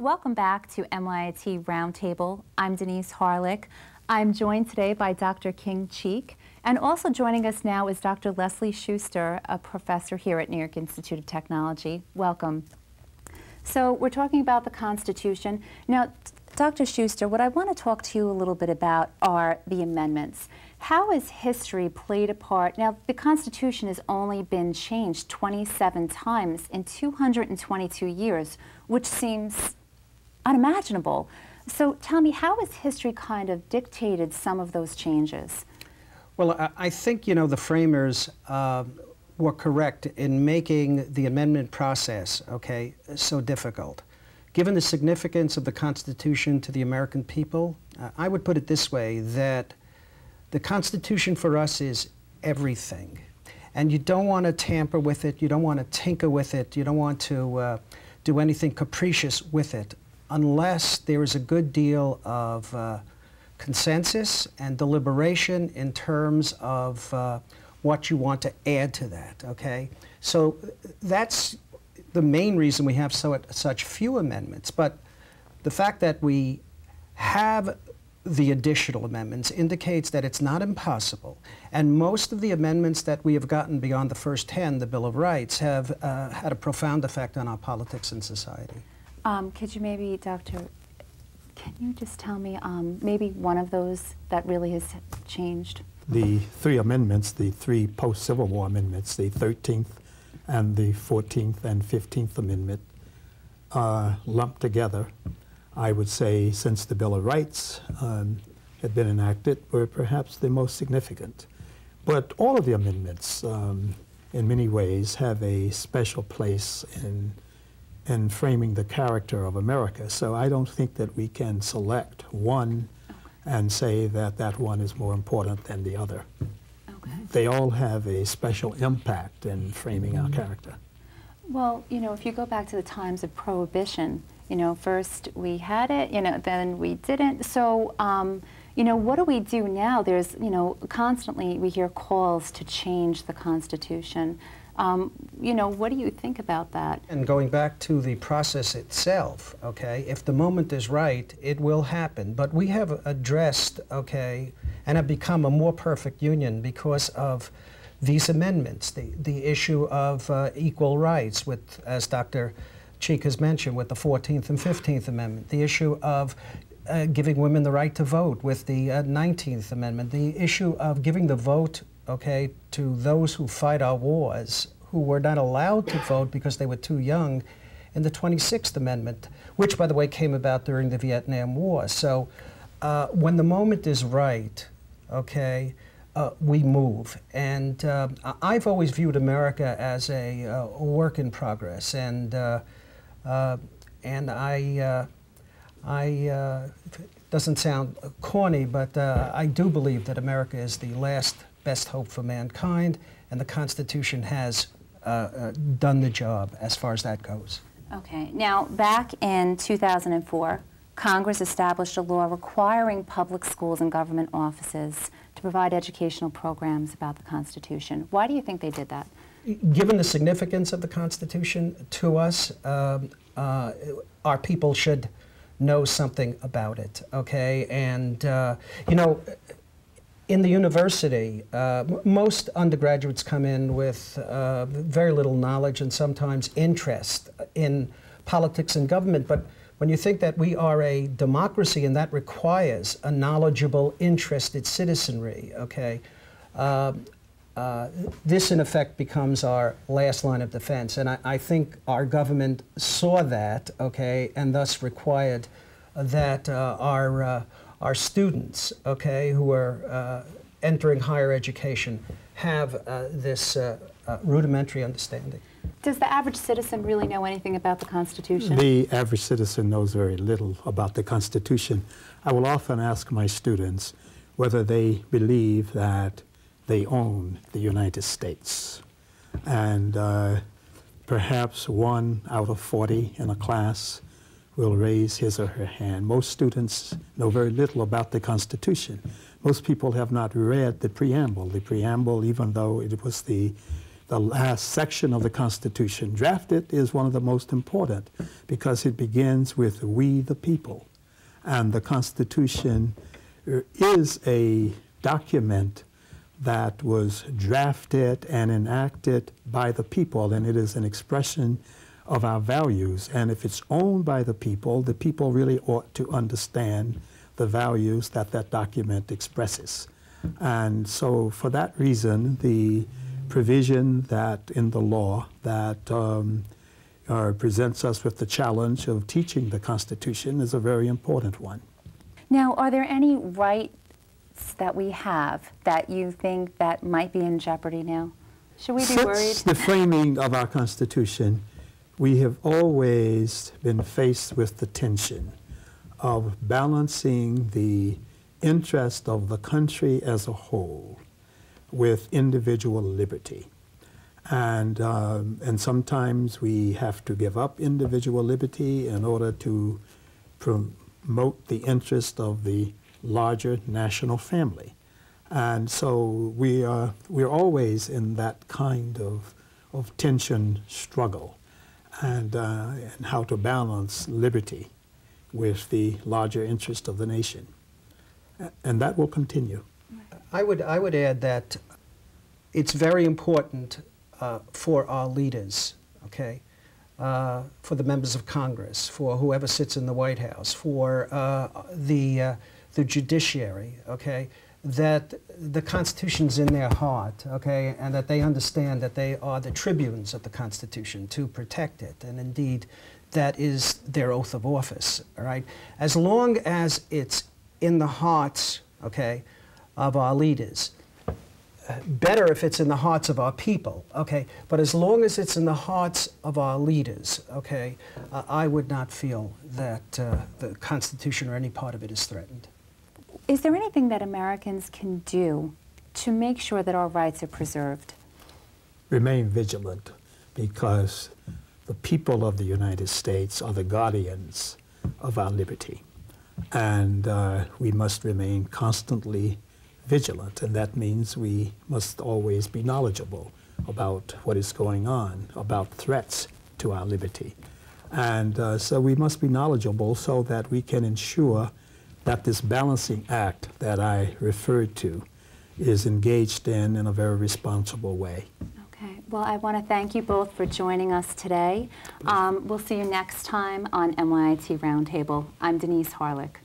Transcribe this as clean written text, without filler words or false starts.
Welcome back to MYIT Roundtable. I'm Denise Harelick. I'm joined today by Dr. King Cheek, and also joining us now is Dr. Leslie Schuster, a professor here at New York Institute of Technology. Welcome. So we're talking about the Constitution. Now, Dr. Schuster, what I want to talk to you a little bit about are the amendments. How has history played a part? Now, the Constitution has only been changed 27 times in 222 years, which seems unimaginable. So tell me, how has history kind of dictated some of those changes? Well, I think, you know, the framers were correct in making the amendment process, okay, so difficult. Given the significance of the Constitution to the American people, I would put it this way, that the Constitution for us is everything. And you don't want to tamper with it, you don't want to tinker with it, you don't want to do anything capricious with it, unless there is a good deal of consensus and deliberation in terms of what you want to add to that, okay? So that's the main reason we have such few amendments. But the fact that we have the additional amendments indicates that it's not impossible. And most of the amendments that we have gotten beyond the first 10, the Bill of Rights, have had a profound effect on our politics and society. Could you maybe, Doctor, can you just tell me maybe one of those that really has changed? The three amendments, the three post-Civil War amendments, the 13th and the 14th and 15th Amendment, lumped together, I would say, since the Bill of Rights had been enacted, were perhaps the most significant. But all of the amendments, in many ways, have a special place in framing the character of America. So I don't think that we can select one and say that that one is more important than the other. Okay. They all have a special impact in framing our character. Well, you know, if you go back to the times of Prohibition, you know, first we had it, you know, then we didn't. So, you know, what do we do now? There's, you know, constantly we hear calls to change the Constitution. You know, what do you think about that? And going back to the process itself, okay, if the moment is right, it will happen. But we have addressed, okay, and have become a more perfect union because of these amendments, the issue of equal rights with, as Dr. Cheek has mentioned, with the 14th and 15th Amendment, the issue of giving women the right to vote with the 19th Amendment, the issue of giving the vote, okay, to those who fight our wars, who were not allowed to vote because they were too young, in the 26th Amendment, which, by the way, came about during the Vietnam War. So when the moment is right, okay, we move. And I've always viewed America as a work in progress, and it doesn't sound corny, but I do believe that America is the last best hope for mankind, and the Constitution has done the job as far as that goes. Okay. Now, back in 2004, Congress established a law requiring public schools and government offices to provide educational programs about the Constitution. Why do you think they did that? Given the significance of the Constitution to us, our people should know something about it, okay? And, you know, in the university, most undergraduates come in with very little knowledge and sometimes interest in politics and government. But when you think that we are a democracy and that requires a knowledgeable, interested citizenry, okay, this in effect becomes our last line of defense. And I think our government saw that, okay, and thus required that our students, okay, who are entering higher education have this rudimentary understanding. Does the average citizen really know anything about the Constitution? The average citizen knows very little about the Constitution. I will often ask my students whether they believe that they own the United States. And perhaps 1 out of 40 in a class will raise his or her hand. Most students know very little about the Constitution. Most people have not read the preamble. The preamble, even though it was the the last section of the Constitution drafted is one of the most important because it begins with "we the people." And the Constitution is a document that was drafted and enacted by the people, and it is an expression of our values. And if it's owned by the people really ought to understand the values that that document expresses. And so for that reason, the provision that in the law that presents us with the challenge of teaching the Constitution is a very important one. Now, are there any rights that we have that you think that might be in jeopardy now? Should we be worried? Since the framing of our Constitution, we have always been faced with the tension of balancing the interest of the country as a whole with individual liberty. And sometimes we have to give up individual liberty in order to promote the interest of the larger national family. And so we're always in that kind of tension struggle and how to balance liberty with the larger interest of the nation. And that will continue. I would add that it's very important for our leaders, okay, for the members of Congress, for whoever sits in the White House, for the judiciary, okay, that the Constitution's in their heart, okay, and that they understand that they are the tribunes of the Constitution to protect it, and indeed that is their oath of office, all right? As long as it's in the hearts, okay, of our leaders, better if it's in the hearts of our people, okay, but as long as it's in the hearts of our leaders, okay, I would not feel that the Constitution or any part of it is threatened. Is there anything that Americans can do to make sure that our rights are preserved? Remain vigilant, because the people of the United States are the guardians of our liberty. And we must remain constantly vigilant, and that means we must always be knowledgeable about what is going on, about threats to our liberty. And so we must be knowledgeable so that we can ensure that this balancing act that I referred to is engaged in a very responsible way. Okay. Well, I want to thank you both for joining us today. We'll see you next time on NYIT Roundtable. I'm Denise Harelick.